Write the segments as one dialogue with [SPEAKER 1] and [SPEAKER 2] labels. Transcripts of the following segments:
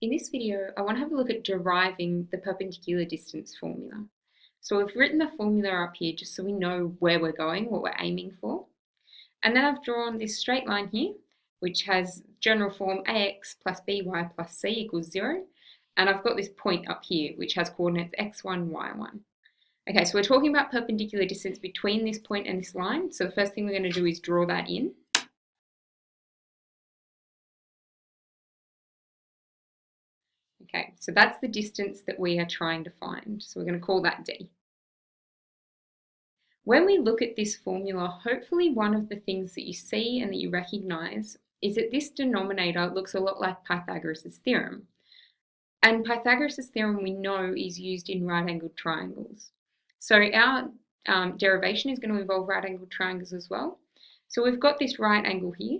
[SPEAKER 1] In this video, I want to have a look at deriving the perpendicular distance formula. So we've written the formula up here just so we know where we're going, what we're aiming for. And then I've drawn this straight line here, which has general form ax plus by plus c equals 0. And I've got this point up here, which has coordinates x1, y1. Okay, so we're talking about perpendicular distance between this point and this line. So the first thing we're going to do is draw that in. Okay, so that's the distance that we are trying to find. So we're going to call that d. When we look at this formula, hopefully one of the things that you see and that you recognize is that this denominator looks a lot like Pythagoras' theorem. And Pythagoras' theorem we know is used in right-angled triangles. So our derivation is going to involve right-angled triangles as well. So we've got this right angle here.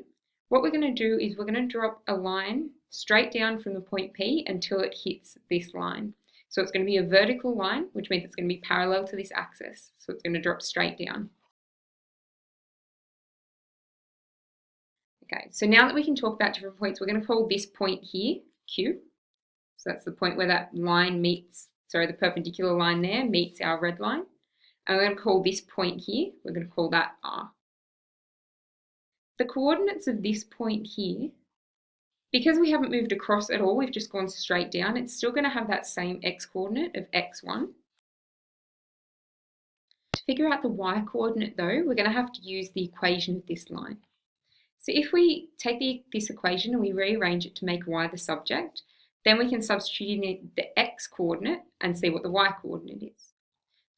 [SPEAKER 1] What we're going to do is we're going to drop a line straight down from the point P until it hits this line. So it's going to be a vertical line, which means it's going to be parallel to this axis. So it's going to drop straight down. Okay, so now that we can talk about different points, we're going to call this point here Q. So that's the point where that line meets, the perpendicular line there meets our red line. And we're going to call this point here, we're going to call that R. The coordinates of this point here, because we haven't moved across at all, we've just gone straight down, it's still going to have that same x coordinate of x1. To figure out the y coordinate though, we're going to have to use the equation of this line. So if we take this equation and we rearrange it to make y the subject, then we can substitute in the x coordinate and see what the y coordinate is.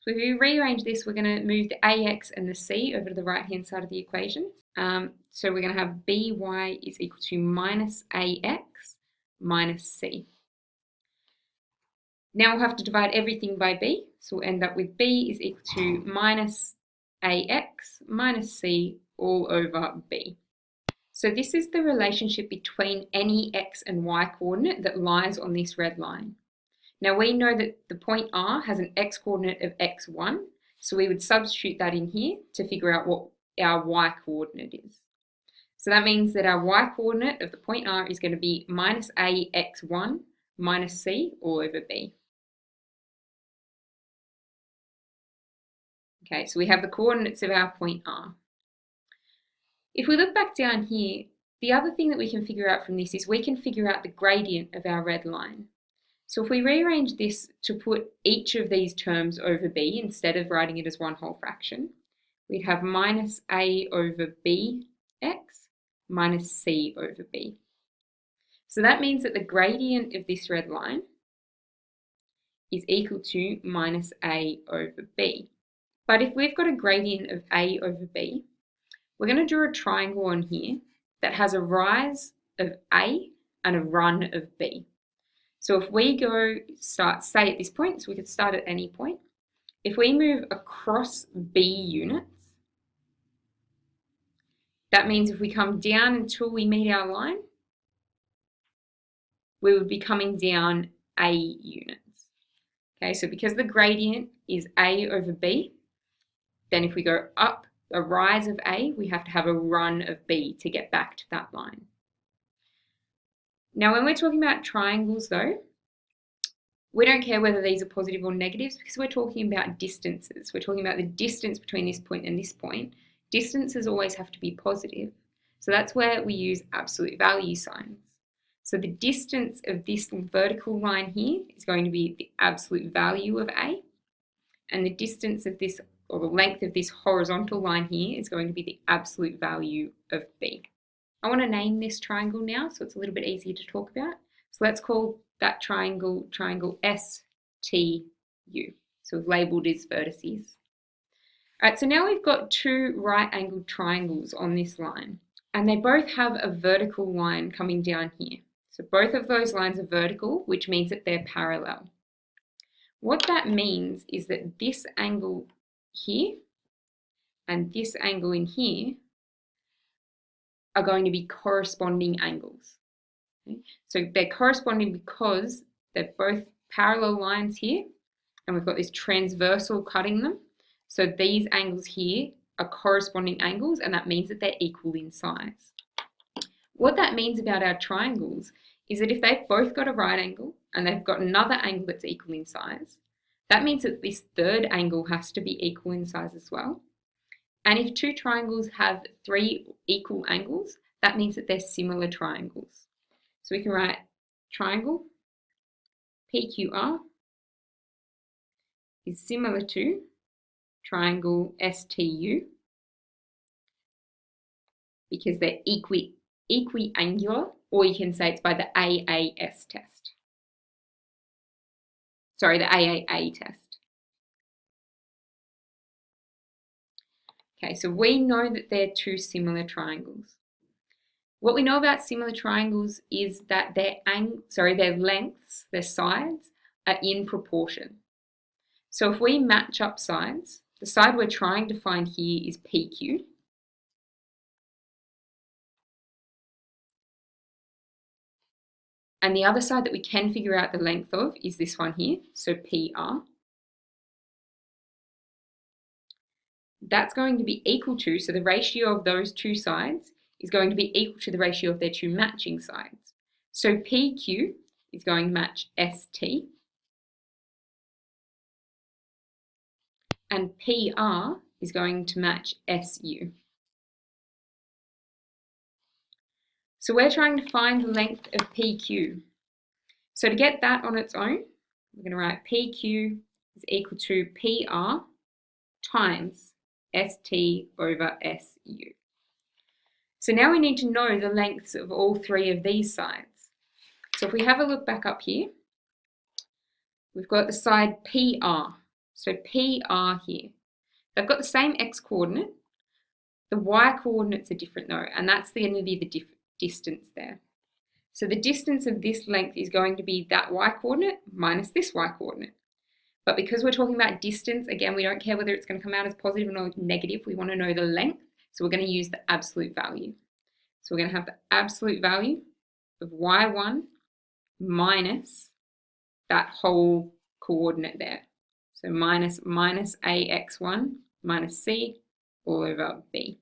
[SPEAKER 1] So if we rearrange this, we're going to move the ax and the c over to the right hand side of the equation. So we're going to have by is equal to minus ax minus c. Now we'll have to divide everything by b, so we'll end up with b is equal to minus ax minus c all over b. So this is the relationship between any x and y coordinate that lies on this red line. Now we know that the point R has an x coordinate of x1, so we would substitute that in here to figure out what our y coordinate is. So that means that our y coordinate of the point R is going to be minus ax1 minus c all over b. Okay, so we have the coordinates of our point R. If we look back down here, the other thing that we can figure out from this is we can figure out the gradient of our red line. So if we rearrange this to put each of these terms over b instead of writing it as one whole fraction, we'd have minus a over bx minus c over b. So that means that the gradient of this red line is equal to minus a over b. But if we've got a gradient of a over b, we're going to draw a triangle on here that has a rise of a and a run of b. So if we say at this point, so we could start at any point, if we move across b units, that means if we come down until we meet our line, we would be coming down a units. Okay, so because the gradient is a over b, then if we go up a rise of a, we have to have a run of b to get back to that line. Now when we're talking about triangles though, we don't care whether these are positive or negatives because we're talking about distances. We're talking about the distance between this point and this point. Distances always have to be positive. So that's where we use absolute value signs. So the distance of this vertical line here is going to be the absolute value of a, and the distance of this, or the length of this horizontal line here, is going to be the absolute value of b. I want to name this triangle now so it's a little bit easier to talk about. So let's call that triangle STU. So we've labelled its vertices. All right, so now we've got two right-angled triangles on this line, and they both have a vertical line coming down here. So both of those lines are vertical, which means that they're parallel. What that means is that this angle here and this angle in here are going to be corresponding angles. Okay? So they're corresponding because they're both parallel lines here, and we've got this transversal cutting them. So these angles here are corresponding angles, and that means that they're equal in size. What that means about our triangles is that if they've both got a right angle and they've got another angle that's equal in size, that means that this third angle has to be equal in size as well. And if two triangles have 3 equal angles, that means that they're similar triangles. So we can write triangle PQR is similar to triangle STU because they're equiangular, or you can say it's by the AAS test. Sorry, the AAA test. Okay, so we know that they're two similar triangles. What we know about similar triangles is that their lengths, their sides, are in proportion. So if we match up sides, the side we're trying to find here is PQ. And the other side that we can figure out the length of is this one here, so PR. That's going to be equal to, so the ratio of those two sides is going to be equal to the ratio of their two matching sides. So PQ is going to match ST, and PR is going to match SU. So we're trying to find the length of PQ. So to get that on its own, we're going to write PQ is equal to PR times ST over SU. So now we need to know the lengths of all 3 of these sides. So if we have a look back up here, we've got the side PR. So PR here. They've got the same x coordinate. The y coordinates are different though, and that's the distance there. So the distance of this length is going to be that y coordinate minus this y coordinate. But because we're talking about distance, again, we don't care whether it's going to come out as positive or negative. We want to know the length, so we're going to use the absolute value. So we're going to have the absolute value of y1 minus that whole coordinate there. So minus ax1 minus c all over b.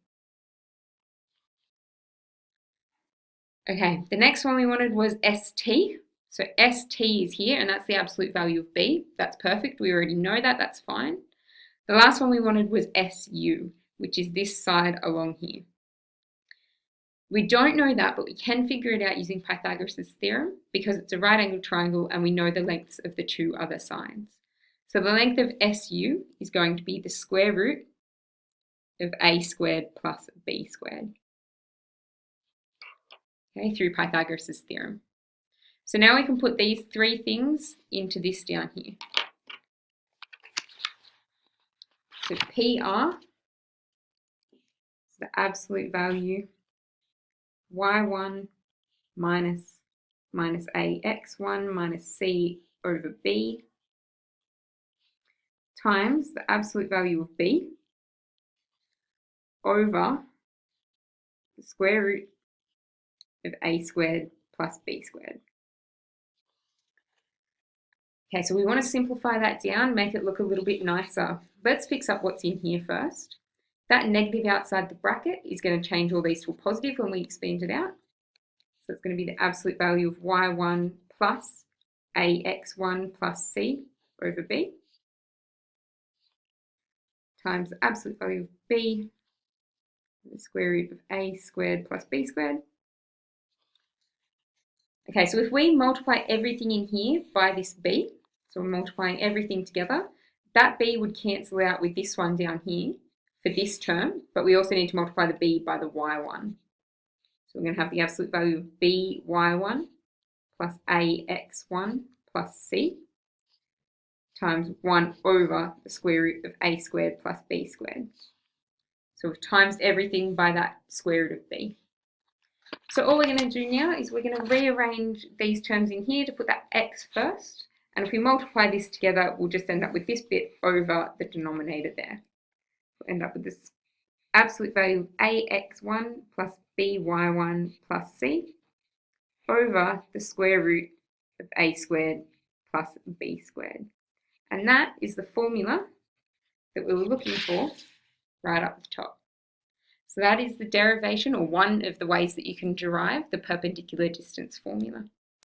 [SPEAKER 1] Okay, the next one we wanted was ST. So ST is here, and that's the absolute value of B. That's perfect. We already know that. That's fine. The last one we wanted was SU, which is this side along here. We don't know that, but we can figure it out using Pythagoras' theorem because it's a right-angled triangle and we know the lengths of the 2 other sides. So the length of SU is going to be the square root of A squared plus B squared. Okay, through Pythagoras' theorem. So now we can put these 3 things into this down here. So PR is the absolute value y1 minus ax1 minus c over b times the absolute value of b over the square root of a squared plus b squared. Okay, so we want to simplify that down, make it look a little bit nicer. Let's fix up what's in here first. That negative outside the bracket is going to change all these to a positive when we expand it out. So it's going to be the absolute value of y1 plus ax1 plus c over b times the absolute value of b, the square root of a squared plus b squared. Okay, so if we multiply everything in here by this b, so we're multiplying everything together, that b would cancel out with this one down here for this term, but we also need to multiply the b by the y1. So we're going to have the absolute value of b y1 plus ax1 plus c times 1 over the square root of a squared plus b squared. So we've times everything by that square root of b. So all we're going to do now is we're going to rearrange these terms in here to put that x first. And if we multiply this together, we'll just end up with this bit over the denominator there. We'll end up with this absolute value of ax1 plus by1 plus c over the square root of a squared plus b squared. And that is the formula that we were looking for right up the top. So that is the derivation, or one of the ways that you can derive the perpendicular distance formula.